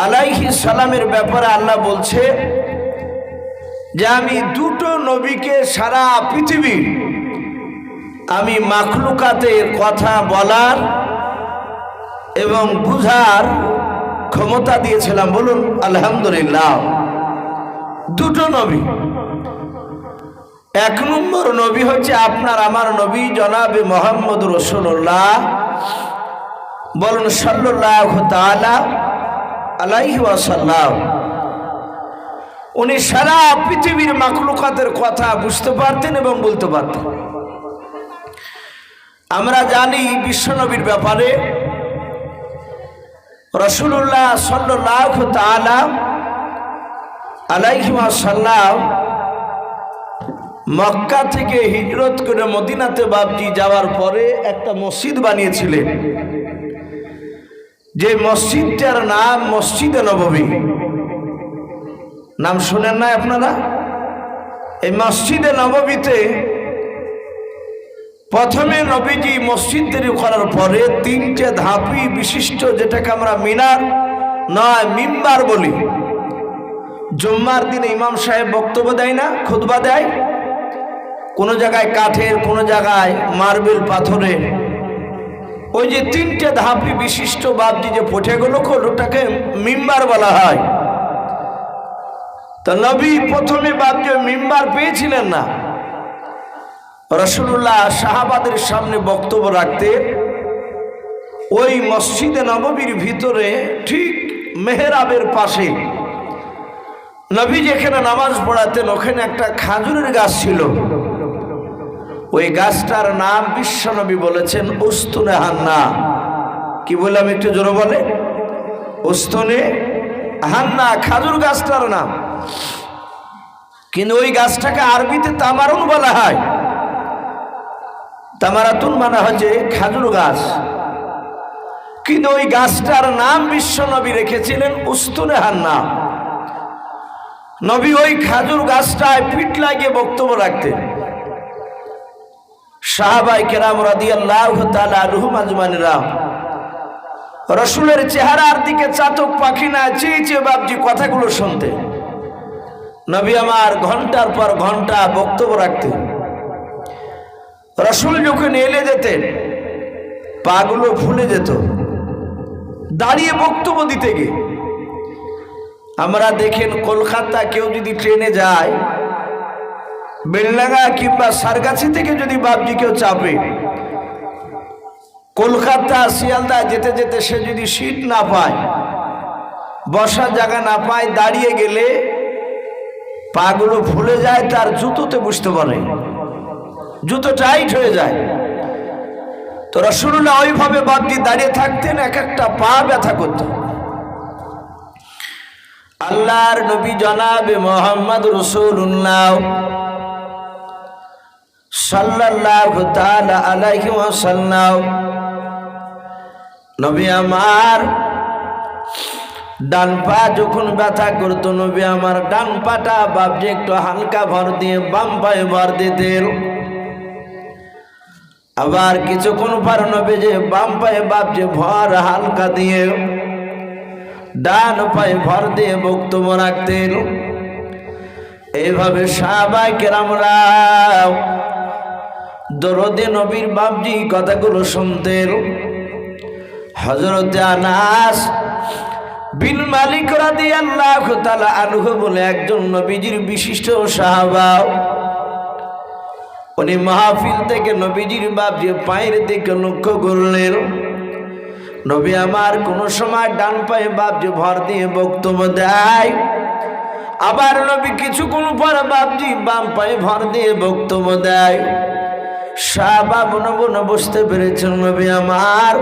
আলাইহিস সালামের ব্যাপারে আল্লাহ বলছে যে আমি দুটো নবীকে সারা পৃথিবী আমি মাখলুকাতের কথা বলার এবং বুঝার ক্ষমতা দিয়েছিলাম। বলুন আলহামদুলিল্লাহ। দুটো নবী, এক নম্বর নবী হচ্ছে আপনার আমার নবী জনাবে মুহাম্মদ রাসূলুল্লাহ, বলুন সাল্লাল্লাহু তাআলা আলাইহি ওয়াসাল্লাম। উনি সারা পৃথিবীর মাখলুকাতের কথা বুঝতে পারতেন এবং বলতে পারতেন। আমরা জানি বিশ্বনবীর ব্যাপারে রাসূলুল্লাহ সাল্লাল্লাহু তাআলা আলাইহি ওয়াসাল্লাম মক্কা থেকে হিজরত করে মদিনাতে বাবজি যাওয়ার পরে একটা মসজিদ বানিয়েছিলেন, যে মসজিদটার নাম মসজিদে নববী। নাম শুনেন না আপনারা? এই মসজিদে নববীতে প্রথমে নবীজি মসজিদ তৈরি করার পরে তিনটে ধাপি বিশিষ্ট, যেটাকে আমরা মিনার নয় মিম্বার বলি। জুম্মার দিনে ইমাম সাহেব বক্তব্য দেয় না, খুতবা দেয়, কোনো জায়গায় কাঠের, কোনো জায়গায় মার্বেল পাথরের। ওই যে তিনটে ধাপি বিশিষ্ট বাবজি যে পৌঁছেগুলো ওটাকে মিম্বার বলা হয়। তো নবী প্রথমে বাবজি মিম্বার পেয়েছিলেন না। রাসূলুল্লাহ সাহাবাদের সামনে বক্তব্য রাখতে ওই মসজিদে নববীর ভিতরে ঠিক মেহরাবের পাশে নবী যেখানে নামাজ পড়াতেন ওখানে একটা খাজুরের গাছ ছিল। ওই গাছটার নাম বিশ্বনবী বলেছেন উস্তুনে হান্না। কি বললাম একটু জোরে বলে? উস্তুনে হান্না, খাজুর গাছটার নাম। কিন্তু ওই গাছটাকে আরবিতে তামারুন বলা হয়। তামারাতুন মানে হচ্ছে খাজুর গাছ, কিন্তু ওই গাছটার নাম বিশ্বনবী রেখেছিলেন উস্তুনে হান্না। নবী ওই খাজুর গাছটায় পিঠ লাগিয়ে বক্তব্য রাখতেন। সাহাবায়ে কেরাম রাদিয়াল্লাহু তাআলা আনহুম আজমাইনরা রাসূলের চেহারার দিকে চাতক পাখি না চেয়ে চেয়ে বাবজি কথাগুলো শুনতেন। নবী আমার ঘন্টার পর ঘন্টা বক্তব্য রাখতেন। রাসূল যখন এলে যেতেন পাগুলো ফুলে যেত দাঁড়িয়ে বক্তব্য দিতে গিয়ে। আমরা দেখেন কলকাতা কেউ যদি ট্রেনে যায়, বেলডাঙ্গা কিংবা সারগাছি থেকে যদি বাবজি কেউ চাপে, কলকাতা শিয়ালদা যেতে যেতে সে যদি সিট না পায়, বসার জায়গা না পায়, দাঁড়িয়ে গেলে পাগুলো ফুলে যায়, তার জুতোতে বুঝতে পারে, জুতো টাইট হয়ে যায়। তো রাসূলুল্লাহ ওইভাবে বাবজি দাঁড়িয়ে থাকতেন, এক একটা পা ব্যথা করত। আল্লাহর নবী জনাবে মুহাম্মদ রাসূলুল্লাহ সাল্লাল্লাহু তাআলা আলাইহি ওয়াসাল্লাম, নবী আমার ডান পা যখন ব্যথা করতো, নবী আমার ডান পাটা বাবজি একটু হালকা ভর দিয়ে বাম পায়ে ভর দিতেন। আবার কিছুক্ষণ পর নবী যে বাম পায়ে বাবজি ভর হালকা দিয়ে ডান পায়ে ভর দিয়ে বক্তব্য রাখতেন। এইভাবে সাহাবায়ে কেরামরা দরদে নবীর বাবজি কথাগুলো শুনতেন। হযরত আনাস বিন মালিক রাদিয়াল্লাহু তাআলা আনহু বলে একজন নবীজির বিশিষ্ট সাহাবা, উনি মাহফিল থেকে নবীজির বাবজি পায়ের দিকে লক্ষ্য করলেন। নবী আমার কোন সময় ডান পায়ে বাবজি ভর দিয়ে বক্তব্য দেয়, আবার নবী কিছুক্ষণ পর বাবজি বাম পায়ে ভর দিয়ে বক্তব্য দেয়। সাহাবা মনে মনে বুঝতে পেরেছেন নবী আমার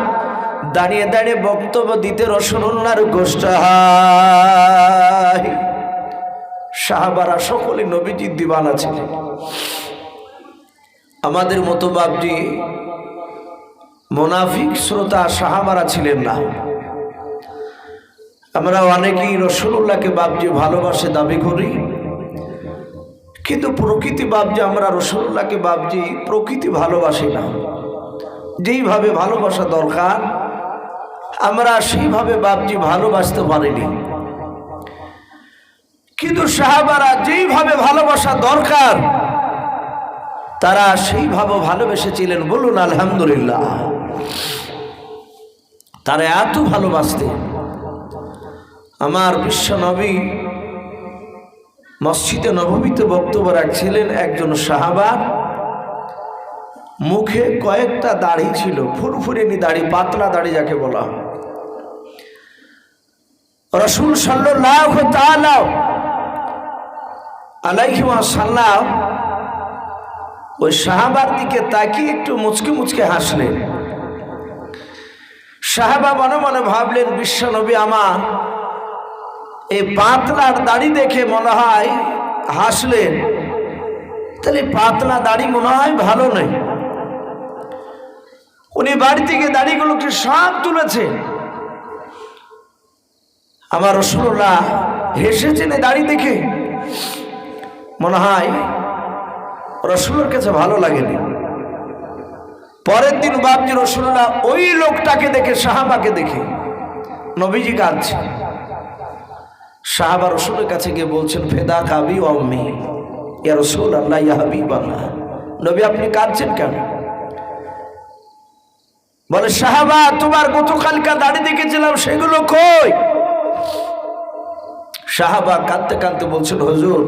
দাঁড়িয়ে দাঁড়িয়ে বক্তব্য দিতে রাসূলুল্লাহর কষ্ট হয়। সাহাবারা সকলে নবীজির দিওয়ানা ছিলেন। আমাদের মতো বাবজি মুনাফিক শ্রোতা সাহাবারা ছিলেন না। আমরা অনেকেই রাসূলুল্লাহকে বাবজি ভালোবাসে দাবি করি, কিন্তু প্রকৃতি বাবজি আমরা রাসূলুল্লাহকে বাবজি প্রকৃতি ভালোবাসি না। যেইভাবে ভালোবাসা দরকার আমরা সেইভাবে বাপজি ভালোবাসতে পারিনি, কিন্তু সাহাবারা যেইভাবে ভালোবাসা দরকার তারা সেইভাবে ভালোবেসেছিলেন। বলুন আলহামদুলিল্লাহ। তারা এত ভালোবাসতেন। আমার বিশ্ব নবী মসজিদে নববীতে বক্তব্য রাখছিলেন। একজন সাহাবা, মুখে কয়েকটা দাড়ি ছিল, ফুরফুরেনি দাড়ি, পাতলা দাড়ি যাকে বলা। রাসূল সাল্লাল্লাহু তাআলা আলাইহি ওয়াসাল্লাম ওই সাহাবার দিকে তাকিয়ে একটু মুচকে মুচকে হাসলেন। সাহাবা মনে মনে ভাবলেন, বিশ্ব নবী আমার এই পাতলার দাড়ি দেখে মনে হয় হাসলেন, তাহলে পাতলা দাড়ি মনে হয় ভালো নেই। উনি বাড়ি থেকে দাড়িগুলোকে সব তুলেছে। আমার রাসূলুল্লাহ হেসেছেন এই দাড়ি দেখে, মনে হয় রাসূলের কাছে ভালো লাগেনি। পরের দিন বাপজি রাসূলুল্লাহ ওই লোকটাকে দেখে, সাহাবাকে দেখে নবীজি কাঁদছে। সাহাবা রাসূলের কাছে গিয়ে বলছেন, ফেদা কাবি ওয়া উম্মি ইয়া রাসূলুল্লাহ ইয়া হাবিবাল্লাহ, নবী আপনি কাঁদছেন কেন? বলে, সাহাবা তোমার গতকালকা দাড়ি দেখেছিলাম সেগুলো কই? সাহাবা কাঁদতে কাঁদতে বলছেন, হুজুর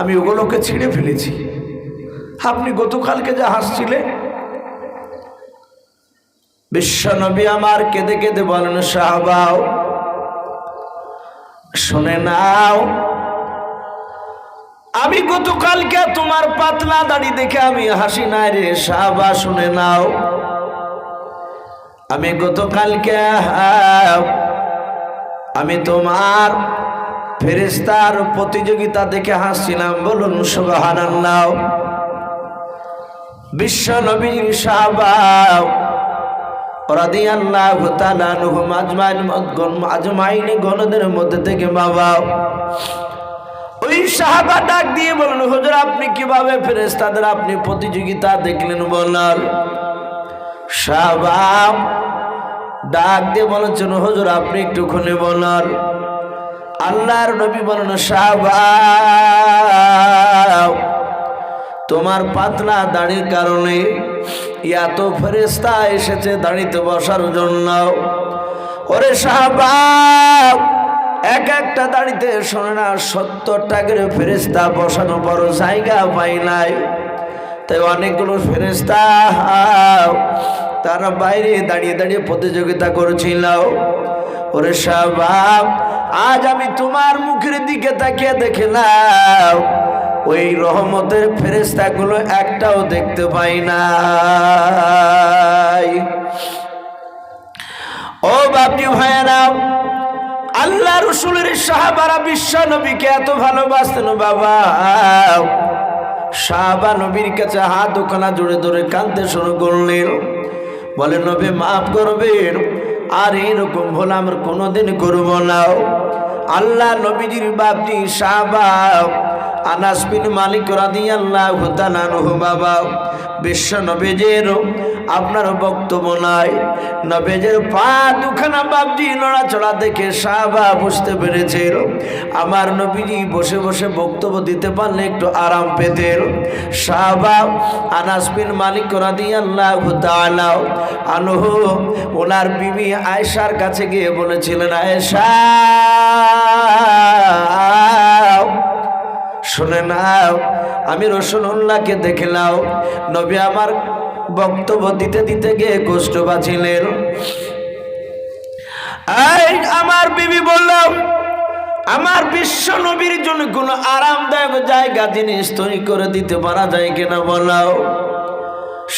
আমি ওগুলোকে ছিঁড়ে ফেলেছি। আপনি গতকালকে যা হাসছিলেন। বিশ্ব নবী আমার কেঁদে কেঁদে বলেন, সাহাবাও শুনে নাও, আমি গতকালকে তোমার পাতলা দাড়ি দেখে আমি হাসি নাই রে। সাহাবা শুনে নাও, আমি গতকালকে আমি তোমার ফেরেশতার প্রতিযোগিতা দেখে হাসছিলাম। বলুন সুবহানাল্লাহ। বিশ্ব নবীর সাহাবা রাদিয়াল্লাহু তাআলা আনহুম আজমাইন গণদের মধ্যে থেকে বাবা ওই সাহাবা ডাক দিয়ে বলেন, হুজুর আপনি কিভাবে ফেরেশতাদের আপনি প্রতিযোগিতা দেখলেন? বলার সাহাবা ডাক দিয়ে বলেছেন, হুজুর আপনি একটুখানি বলার। আল্লাহর নবী বলেন, সাহাবা তোমার পাতলা দাড়ির কারণে এত ফেরেশতা এসেছে দাড়িতে বসার জন্য। ওরে সাহাবা এক একটা দাড়িতে শোনে না 70টা করে ফেরেশতা বসানো বড় জায়গা পাই নাই। তাই অনেকগুলো ফেরেশতা তারা বাইরে দাঁড়িয়ে দাঁড়িয়ে প্রতিযোগিতা করেছিল। ওরে সাহাবা আজ আমি তোমার মুখের দিকে তাকিয়ে দেখলাম ওই রহমতের ফেরেশতাগুলো একটাও দেখতে পাই নাই। ও বাপজি ভাইয়েরা, আল্লাহ রাসূলের সাহাবারা বিশ্ব নবীকে এত ভালোবাসতেন বাবা। সাহাবা নবীর কাছে হাত দুখানা জোরে ধরে কাঁদতে শুরু করলেন। বলে, নবী মাফ করবেন, আর এরকম ভুল আমরা কোনোদিন করব না। আল্লাহ নবীজির বাপজি সাহাবা আনাস বিন মালিক রাদিয়াল্লাহু তাআলা আনহু বাবা বিশ্ব নবীজির আপনার বক্তব্য নাই, নবীজির পা দুখানা বাপজি নড়াচড়া দেখে সাহাবা বুঝতে পেরেছে আমার নবীজি বসে বসে বক্তব্য দিতে পারলে একটু আরাম পেতেন। সাহাবা আনাস বিন মালিক রাদিয়াল্লাহু তাআলা আনহু ওনার বিবি আয়েশার কাছে গিয়ে বলেছিলেন, আয়েশা শুনে নাও, আমি রাসূলুল্লাহকে দেখলাম নবী আমার বক্তব্য দিতে দিতে গিয়ে কষ্ট পাচ্ছিলেন। আমার বিবি বললাম, আমার বিশ্ব নবীর জন্য কোনো আরামদায়ক জায়গা জিনিস তৈরি করে দিতে পারা যায় কিনা বলাও।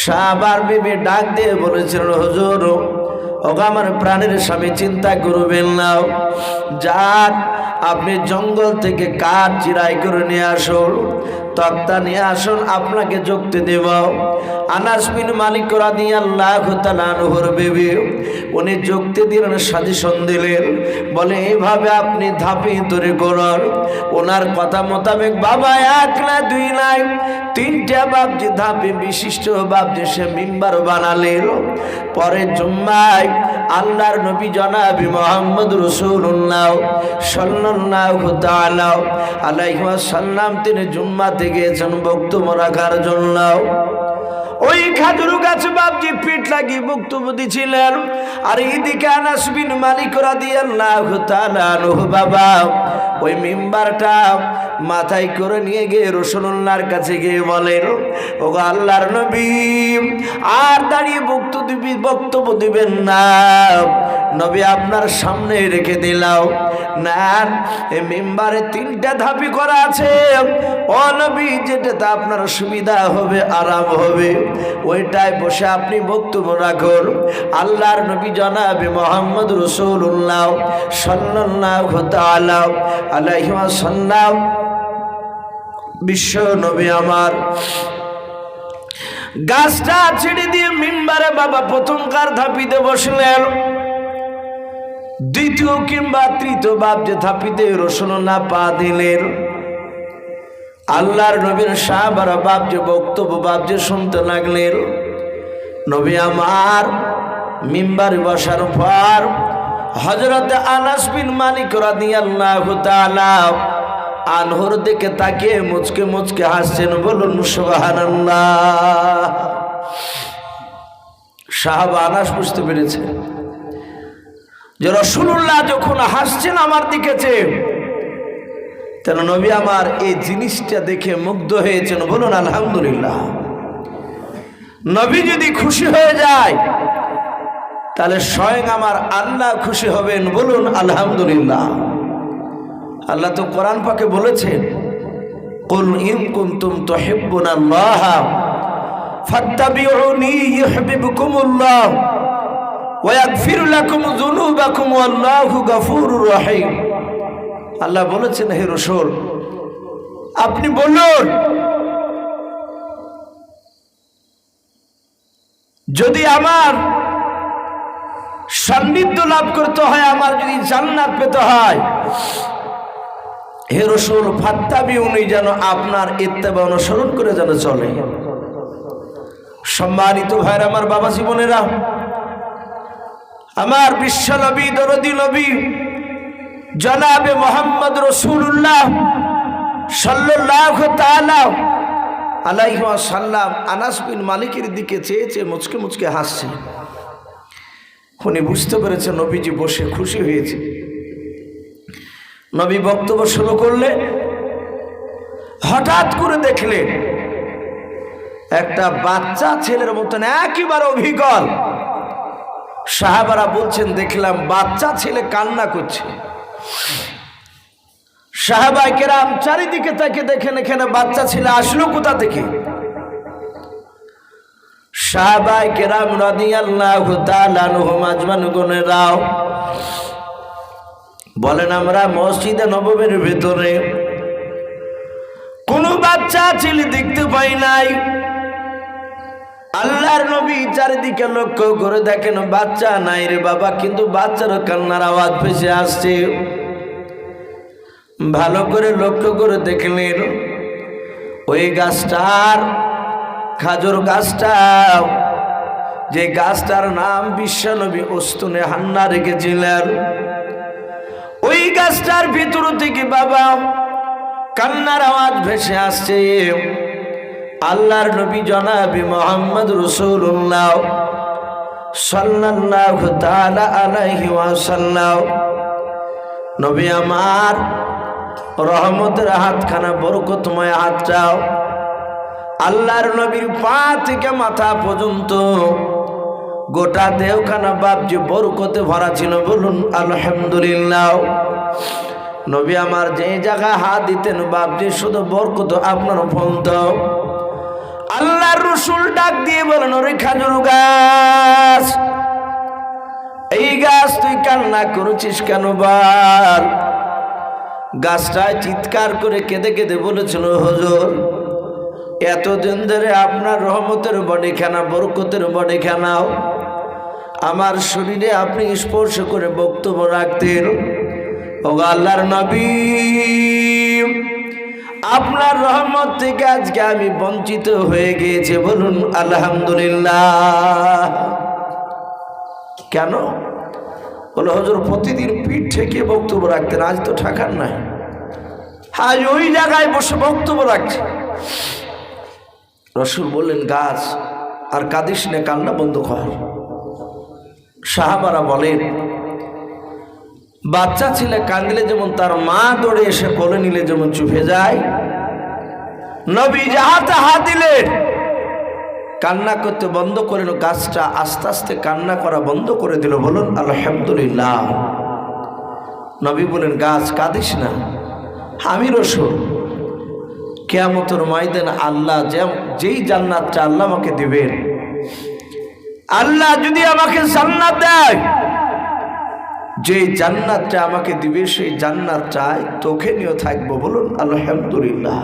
সাহাবার বিবি ডাক দিয়ে বলেছিলেন, হুজুর ওগো আমার প্রাণের স্বামী চিন্তা করবেন না, যান আপনি জঙ্গল থেকে কাঠ চিরাই করে নিয়ে আসুন, তক্তা নিয়ে আসুন, আপনাকে যুক্তি দেব। আনাস বিন মালিক রাদিয়াল্লাহু তাআলা আনহুর বিবি উনি যুক্তি দিলেন, সাজেশন দিলেন, বলে এইভাবে আপনি ধাপে ধরে করুন। ওনার কথা মোতাবেক বাবা এক না দুই নাই তিনটা বাবজি ধাপে বিশিষ্ট বাবজি সে মিম্বার বানালেন। পরে জুম্মায় আল্লাহর নবী জনাবি মুহাম্মদ রাসূলুল্লাহ সাল্লাল্লাহু তাআলা আলাইহি ওয়াসাল্লাম তিনি জুম্মাতে গিয়েছেন বক্তব্য রাখার জন্য। ওই খাজুর গাছ বাবজি পিঠ লাগিয়ে বক্তব্য দিছিলেন। আর এদিকে আনাস বিন মালিক রাদিয়াল্লাহু তাআলা আনহু বাবা ওই মিম্বারটা মাথায় করে নিয়ে গিয়ে রাসূলুল্লাহর কাছে গিয়ে বলেন, ওগো আল্লাহর নবী আর দাঁড়িয়ে বক্তব্য দিবেন না, নবী আপনার সামনে রেখে দিলাম না। এই মিম্বারে তিনটা ধাপি করা আছে, ও নবী যেটাতে আপনার সুবিধা হবে, আরাম হবে, ওইটাই বসে আপনি বক্তব্য রাখুন। আল্লাহর নবী জনাবে মুহাম্মদ রাসূলুল্লাহ সাল্লাল্লাহু তাআলা আলাইহি ওয়াসাল্লাম বিশ্ব নবী আমার গাছটা ছেড়ে দিয়ে মিম্বারে বাবা প্রথমকার ধাপিতে বসলেন। দ্বিতীয় কিংবা তৃতীয় বাপ যে ধাপিতে রাসূলুল্লাহ পা দিলেন। আল্লাহর নবীর সাহাবারা বাপ যে বক্তব্য বাপ যে শুনতে লাগলেন। নবী আমার মিম্বারে বসার পর হযরত আনাস বিন মালিক রাদিয়াল্লাহু তাআলা আনহুর দিকে তাকিয়ে মুচকে মুচকে হাসছেন। বলুন সুবহানাল্লাহ। সাহাবা আনাস বুঝতে পেরেছে যে রাসূলুল্লাহ যখন হাসছেন আমার দিকে চেয়ে, তাহলে নবী আমার এই জিনিসটা দেখে মুগ্ধ হয়েছেন। বলুন আলহামদুলিল্লাহ। নবী যদি খুশি হয়ে যায় তাহলে স্বয়ং আমার আল্লাহ খুশি হবেন। বলুন আলহামদুলিল্লাহ। আল্লাহ তো কোরআন পাকে বলেছেন, কুল ইন কুনতুম তুহিব্বুনাল্লাহ ফাত্তাবিউনি ইউহিব্বুকুমুল্লাহ ওয়া ইয়াগফির লাকুম যুনুবাকুম ওয়াল্লাহু গফুরুর রহিম। আল্লাহ বলেছেন, হে রাসূল আপনি বলুন, যদি আমার সান্নিধ্য লাভ করতে হয়, আমার যদি জান্নাত পেতে হয়, হে রাসূল ফাত্তাবিউনি যেন আপনার ইত্তেবা অনুসরণ করে যেন চলে। সম্মানিত ভাইরা আমার, বাবা জীবনেরা আমার, বিশ্ব নবী দরদি নবী জনাবে মুহাম্মদ রাসূলুল্লাহ সাল্লাল্লাহু তাআলা আলাইহি ওয়াসাল্লাম আনাস বিন মালিকের দিকে চেয়ে চেয়ে মুচকে মুচকে হাসছে। উনি বুঝতে পেরেছে নবীজি বসে খুশি হয়েছে। নবী বক্তব্য শুরু করলে হঠাৎ করে দেখলে একটা বাচ্চা ছেলের মতন একেবারে অভিজ্ঞল। সাহাবারা বলছেন, দেখলাম বাচ্চা ছেলে কান্না করছে। সাহাবায়ে কেরাম চারিদিকে তাকে দেখেন এখানে বাচ্চা ছেলে আসলো কোথা থেকে। সাহাবায়ে কেরাম রাদিয়াল্লাহু তাআলা আনহুম আজমানুগণেরাও বলেন, আমরা মসজিদে নববীর ভিতরে কোনো বাচ্চা ছেলে দেখতে পাই নাই। আল্লাহর নবী চারিদিকে লক্ষ্য করে দেখেন বাচ্চা নাই রে বাবা, কিন্তু বাচ্চার কান্নার আওয়াজ ভেসে আসছে। ভালো করে লক্ষ্য করে দেখলেন ওই গাছটার, খাজুর গাছটা, যে গাছটার নাম বিশ্বনবী উস্তুনে হান্না রেখেছিলেন, ওই গাছটার ভিতর থেকে বাবা কান্নার আওয়াজ ভেসে আসছে। আল্লাহর নবী জনাবে মুহাম্মদ রাসূলুল্লাহ সাল্লাল্লাহু তাআলা আলাইহি ওয়াসাল্লাম নবী আমার রহমতের হাতখানা, বরকতময় হাতটাও আল্লাহর নবীর পা থেকে মাথা পর্যন্ত গোটা দেহখানা বাপজি বরকতে ভরা ছিল। বলুন আলহামদুলিল্লাহ। নবী আমার যে জায়গায় হাত দিতেন বাপজি শুধু বরকত আপনার ফলত। আল্লাহর রাসূল ডাক দিয়ে বলেন, ওরে খাজুর গাছ, এই গাছ তুই কান্না করেছিস কেন বল? গাছটা চিৎকার করে কেঁদে কেঁদে বলেছিল, হুজুর এতদিন ধরে আপনার রহমতের বডিখানা, বরকতের বডিখানাও আমার শরীরে আপনি স্পর্শ করে বক্তব্য রাখতেন। ও আল্লাহর নবী, আপনার রহমত থেকে আজকে আমি বঞ্চিত হয়ে গিয়েছি, বলুন আলহামদুলিল্লাহ। কেন? বলে হুজুর প্রতিদিন পিঠ থেকে বক্তব্য রাখতেন, আজ তো ঠাকার নাই, আজ ওই জায়গায় বসে বক্তব্য রাখছে। রাসূল বললেন, গাছ আর কাঁদিস না, কান্না বন্ধ কর। সাহাবারা বলেন, বাচ্চা ছেলে কাঁদলে যেমন তার মা দৌড়ে এসে কোলে নিলে যেমন চুপে যায়, নবী যাহা তাহা দিলেন, কান্না করতে বন্ধ করেন। গাছটা আস্তে আস্তে কান্না করা বন্ধ করে দিল, বলুন আলহামদুলিল্লাহ। নবী বলেন, গাছ কাঁদিস না, আমি রাসূল কিয়ামতের ময়দানে আল্লাহ যেই জান্নাতটা আল্লাহ আমাকে দিবেন, আল্লাহ যদি আমাকে জান্নাত দেয়, যেই জান্নাতটা আমাকে দিবে সেই জান্নাতটায় তোকে নিয়ে থাকবো, বলুন আলহামদুলিল্লাহ।